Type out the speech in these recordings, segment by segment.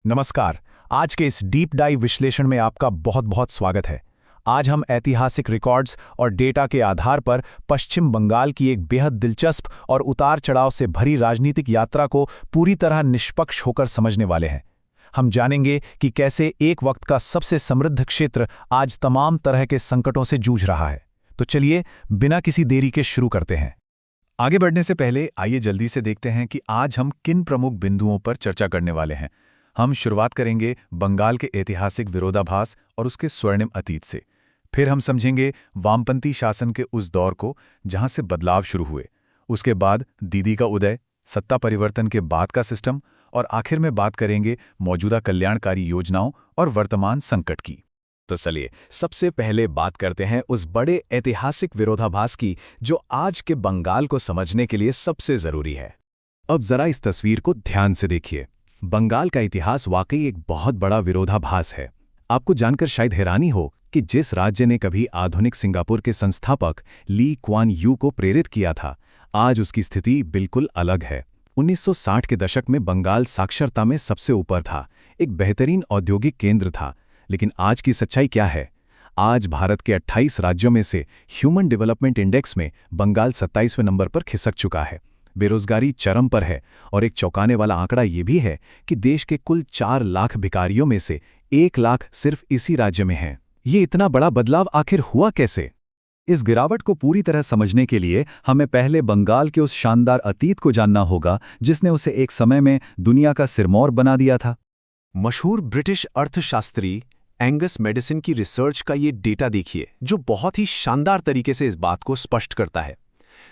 नमस्कार। आज के इस डीप डाइव विश्लेषण में आपका बहुत बहुत स्वागत है। आज हम ऐतिहासिक रिकॉर्ड्स और डेटा के आधार पर पश्चिम बंगाल की एक बेहद दिलचस्प और उतार चढ़ाव से भरी राजनीतिक यात्रा को पूरी तरह निष्पक्ष होकर समझने वाले हैं। हम जानेंगे कि कैसे एक वक्त का सबसे समृद्ध क्षेत्र आज तमाम तरह के संकटों से जूझ रहा है। तो चलिए बिना किसी देरी के शुरू करते हैं। आगे बढ़ने से पहले आइए जल्दी से देखते हैं कि आज हम किन प्रमुख बिंदुओं पर चर्चा करने वाले हैं। हम शुरुआत करेंगे बंगाल के ऐतिहासिक विरोधाभास और उसके स्वर्णिम अतीत से। फिर हम समझेंगे वामपंथी शासन के उस दौर को जहां से बदलाव शुरू हुए, उसके बाद दीदी का उदय, सत्ता परिवर्तन के बाद का सिस्टम, और आखिर में बात करेंगे मौजूदा कल्याणकारी योजनाओं और वर्तमान संकट की। तो चलिए सबसे पहले बात करते हैं उस बड़े ऐतिहासिक विरोधाभास की जो आज के बंगाल को समझने के लिए सबसे जरूरी है। अब जरा इस तस्वीर को ध्यान से देखिए। बंगाल का इतिहास वाकई एक बहुत बड़ा विरोधाभास है। आपको जानकर शायद हैरानी हो कि जिस राज्य ने कभी आधुनिक सिंगापुर के संस्थापक ली क्वान यू को प्रेरित किया था, आज उसकी स्थिति बिल्कुल अलग है। 1960 के दशक में बंगाल साक्षरता में सबसे ऊपर था, एक बेहतरीन औद्योगिक केंद्र था। लेकिन आज की सच्चाई क्या है? आज भारत के 28 राज्यों में से ह्यूमन डेवलपमेंट इंडेक्स में बंगाल 27वें नंबर पर खिसक चुका है। बेरोजगारी चरम पर है और एक चौंकाने वाला आंकड़ा ये भी है कि देश के कुल 4 लाख भिखारियों में से 1 लाख सिर्फ इसी राज्य में हैं। ये इतना बड़ा बदलाव आखिर हुआ कैसे? इस गिरावट को पूरी तरह समझने के लिए हमें पहले बंगाल के उस शानदार अतीत को जानना होगा जिसने उसे एक समय में दुनिया का सिरमौर बना दिया था। मशहूर ब्रिटिश अर्थशास्त्री एंगस मेडिसन की रिसर्च का ये डेटा देखिए, जो बहुत ही शानदार तरीके से इस बात को स्पष्ट करता है।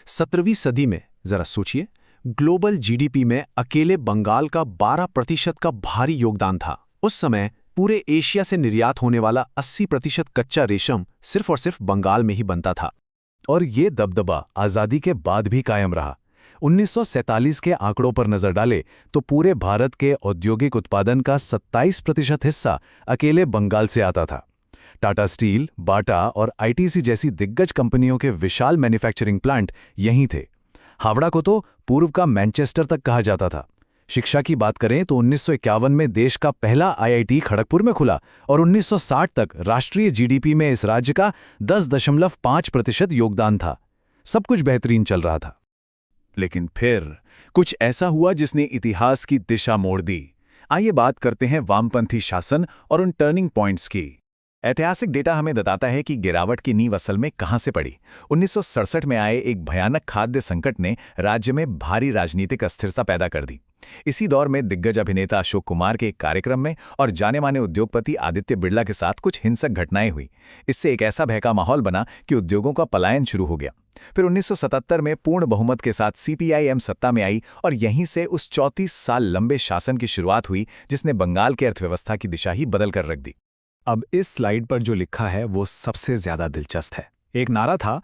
17वीं सदी में जरा सोचिए, ग्लोबल जीडीपी में अकेले बंगाल का 12% का भारी योगदान था। उस समय पूरे एशिया से निर्यात होने वाला 80% कच्चा रेशम सिर्फ और सिर्फ बंगाल में ही बनता था। और ये दबदबा आज़ादी के बाद भी कायम रहा। 1947 के आंकड़ों पर नजर डालें तो पूरे भारत के औद्योगिक उत्पादन का 27% हिस्सा अकेले बंगाल से आता था। टाटा स्टील, बाटा और आईटीसी जैसी दिग्गज कंपनियों के विशाल मैन्युफैक्चरिंग प्लांट यहीं थे। हावड़ा को तो पूर्व का मैनचेस्टर तक कहा जाता था। शिक्षा की बात करें तो 1951 में देश का पहला आईआईटी खड़गपुर में खुला और 1960 तक राष्ट्रीय जीडीपी में इस राज्य का 10.5% योगदान था। सब कुछ बेहतरीन चल रहा था। लेकिन फिर कुछ ऐसा हुआ जिसने इतिहास की दिशा मोड़ दी। आइए बात करते हैं वामपंथी शासन और उन टर्निंग पॉइंट्स की। ऐतिहासिक डेटा हमें बताता है कि गिरावट की नींव असल में कहां से पड़ी। 1967 में आए एक भयानक खाद्य संकट ने राज्य में भारी राजनीतिक अस्थिरता पैदा कर दी। इसी दौर में दिग्गज अभिनेता अशोक कुमार के एक कार्यक्रम में और जाने माने उद्योगपति आदित्य बिड़ला के साथ कुछ हिंसक घटनाएं हुई। इससे एक ऐसा बहका माहौल बना कि उद्योगों का पलायन शुरू हो गया। फिर 1977 में पूर्ण बहुमत के साथ सीपीआईएम सत्ता में आई और यहीं से उस 34 साल लंबे शासन की शुरुआत हुई जिसने बंगाल की अर्थव्यवस्था की दिशा ही बदल कर रख दी। अब इस स्लाइड पर जो लिखा है वो सबसे ज्यादा दिलचस्प है। एक नारा था,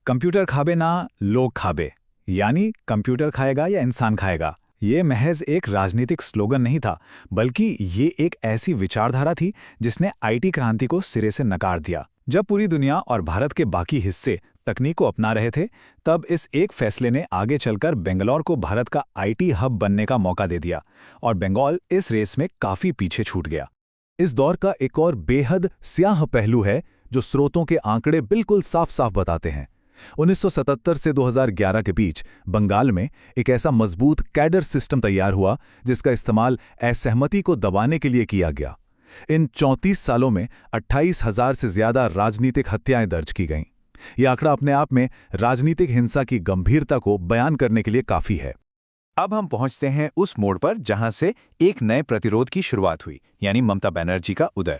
कंप्यूटर खाबे ना लोग खाबे, यानी कंप्यूटर खाएगा या इंसान खाएगा। ये महज एक राजनीतिक स्लोगन नहीं था, बल्कि ये एक ऐसी विचारधारा थी जिसने आईटी क्रांति को सिरे से नकार दिया। जब पूरी दुनिया और भारत के बाकी हिस्से तकनीक को अपना रहे थे, तब इस एक फैसले ने आगे चलकर बेंगलौर को भारत का आईटी हब बनने का मौका दे दिया और बंगाल इस रेस में काफी पीछे छूट गया। इस दौर का एक और बेहद स्याह पहलू है जो स्रोतों के आंकड़े बिल्कुल साफ साफ बताते हैं। 1977 से 2011 के बीच बंगाल में एक ऐसा मजबूत कैडर सिस्टम तैयार हुआ जिसका इस्तेमाल असहमति को दबाने के लिए किया गया। इन 34 सालों में 28,000 से ज्यादा राजनीतिक हत्याएं दर्ज की गईं। यह आंकड़ा अपने आप में राजनीतिक हिंसा की गंभीरता को बयान करने के लिए काफी है। अब हम पहुंचते हैं उस मोड़ पर जहां से एक नए प्रतिरोध की शुरुआत हुई, यानी ममता बनर्जी का उदय।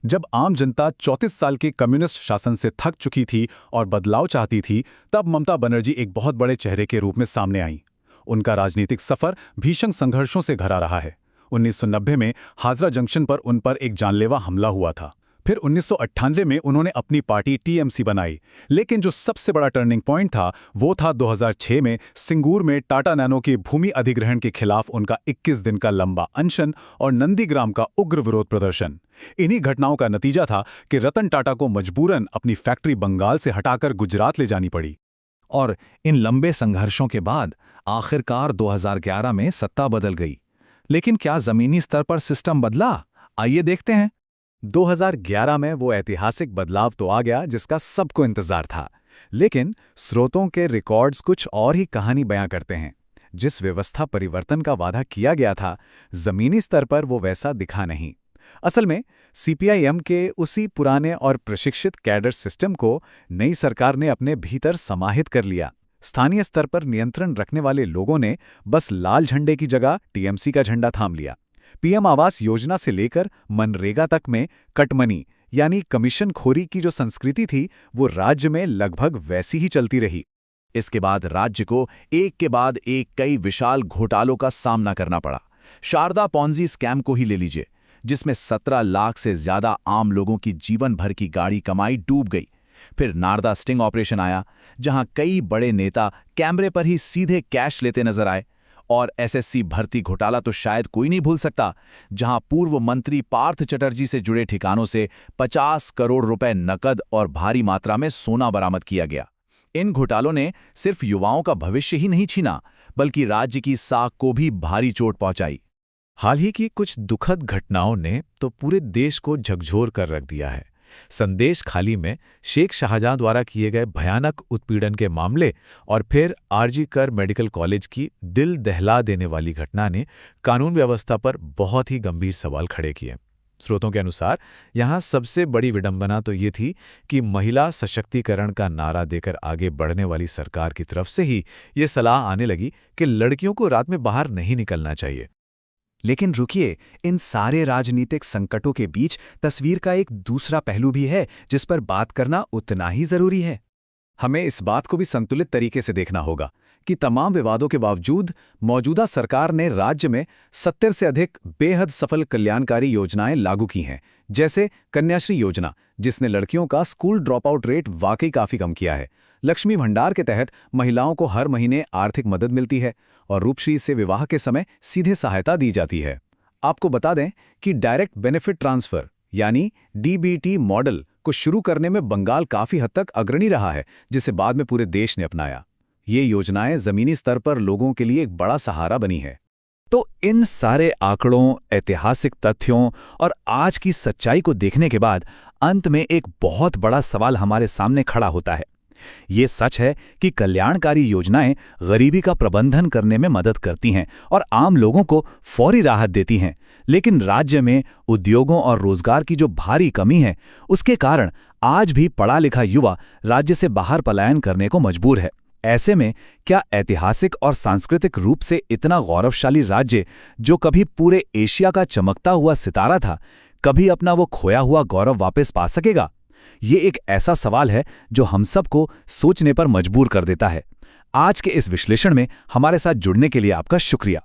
जब आम जनता 34 साल के कम्युनिस्ट शासन से थक चुकी थी और बदलाव चाहती थी, तब ममता बनर्जी एक बहुत बड़े चेहरे के रूप में सामने आईं। उनका राजनीतिक सफर भीषण संघर्षों से भरा रहा है। 1990 में हाजरा जंक्शन पर उन पर एक जानलेवा हमला हुआ था। फिर 1998 में उन्होंने अपनी पार्टी टीएमसी बनाई। लेकिन जो सबसे बड़ा टर्निंग पॉइंट था वो था 2006 में सिंगूर में टाटा नैनो के भूमि अधिग्रहण के खिलाफ उनका 21 दिन का लंबा अनशन और नंदीग्राम का उग्र विरोध प्रदर्शन। इन्हीं घटनाओं का नतीजा था कि रतन टाटा को मजबूरन अपनी फैक्ट्री बंगाल से हटाकर गुजरात ले जानी पड़ी। और इन लंबे संघर्षों के बाद आखिरकार 2011 में सत्ता बदल गई। लेकिन क्या जमीनी स्तर पर सिस्टम बदला? आइए देखते हैं। 2011 में वो ऐतिहासिक बदलाव तो आ गया जिसका सबको इंतजार था, लेकिन स्रोतों के रिकॉर्ड्स कुछ और ही कहानी बयां करते हैं। जिस व्यवस्था परिवर्तन का वादा किया गया था, जमीनी स्तर पर वो वैसा दिखा नहीं। असल में सीपीआईएम के उसी पुराने और प्रशिक्षित कैडर सिस्टम को नई सरकार ने अपने भीतर समाहित कर लिया। स्थानीय स्तर पर नियंत्रण रखने वाले लोगों ने बस लाल झंडे की जगह टीएमसी का झंडा थाम लिया। पीएम आवास योजना से लेकर मनरेगा तक में कटमनी यानी कमीशन खोरी की जो संस्कृति थी, वो राज्य में लगभग वैसी ही चलती रही। इसके बाद राज्य को एक के बाद एक कई विशाल घोटालों का सामना करना पड़ा। शारदा पॉन्जी स्कैम को ही ले लीजिए, जिसमें 17 लाख से ज्यादा आम लोगों की जीवन भर की गाड़ी कमाई डूब गई। फिर नारदा स्टिंग ऑपरेशन आया, जहां कई बड़े नेता कैमरे पर ही सीधे कैश लेते नजर आए। और एसएससी भर्ती घोटाला तो शायद कोई नहीं भूल सकता, जहां पूर्व मंत्री पार्थ चटर्जी से जुड़े ठिकानों से 50 करोड़ रुपए नकद और भारी मात्रा में सोना बरामद किया गया। इन घोटालों ने सिर्फ युवाओं का भविष्य ही नहीं छीना, बल्कि राज्य की साख को भी भारी चोट पहुंचाई। हाल ही की कुछ दुखद घटनाओं ने तो पूरे देश को झकझोर कर रख दिया है। संदेश खाली में शेख शाहजहां द्वारा किए गए भयानक उत्पीड़न के मामले और फिर आरजी कर मेडिकल कॉलेज की दिल दहला देने वाली घटना ने कानून व्यवस्था पर बहुत ही गंभीर सवाल खड़े किए। स्रोतों के अनुसार यहाँ सबसे बड़ी विडंबना तो ये थी कि महिला सशक्तिकरण का नारा देकर आगे बढ़ने वाली सरकार की तरफ से ही ये सलाह आने लगी कि लड़कियों को रात में बाहर नहीं निकलना चाहिए। लेकिन रुकिए, इन सारे राजनीतिक संकटों के बीच तस्वीर का एक दूसरा पहलू भी है जिस पर बात करना उतना ही जरूरी है। हमें इस बात को भी संतुलित तरीके से देखना होगा कि तमाम विवादों के बावजूद मौजूदा सरकार ने राज्य में 70 से अधिक बेहद सफल कल्याणकारी योजनाएं लागू की हैं, जैसे कन्याश्री योजना, जिसने लड़कियों का स्कूल ड्रॉप आउट रेट वाकई काफी कम किया है। लक्ष्मी भंडार के तहत महिलाओं को हर महीने आर्थिक मदद मिलती है और रूपश्री से विवाह के समय सीधे सहायता दी जाती है। आपको बता दें कि डायरेक्ट बेनिफिट ट्रांसफर यानी डीबीटी मॉडल को शुरू करने में बंगाल काफी हद तक अग्रणी रहा है, जिसे बाद में पूरे देश ने अपनाया। ये योजनाएं जमीनी स्तर पर लोगों के लिए एक बड़ा सहारा बनी है। तो इन सारे आंकड़ों, ऐतिहासिक तथ्यों और आज की सच्चाई को देखने के बाद अंत में एक बहुत बड़ा सवाल हमारे सामने खड़ा होता है। ये सच है कि कल्याणकारी योजनाएं गरीबी का प्रबंधन करने में मदद करती हैं और आम लोगों को फौरी राहत देती हैं, लेकिन राज्य में उद्योगों और रोजगार की जो भारी कमी है, उसके कारण आज भी पढ़ा लिखा युवा राज्य से बाहर पलायन करने को मजबूर है। ऐसे में क्या ऐतिहासिक और सांस्कृतिक रूप से इतना गौरवशाली राज्य, जो कभी पूरे एशिया का चमकता हुआ सितारा था, कभी अपना वो खोया हुआ गौरव वापस पा सकेगा? ये एक ऐसा सवाल है जो हम सबको सोचने पर मजबूर कर देता है। आज के इस विश्लेषण में हमारे साथ जुड़ने के लिए आपका शुक्रिया।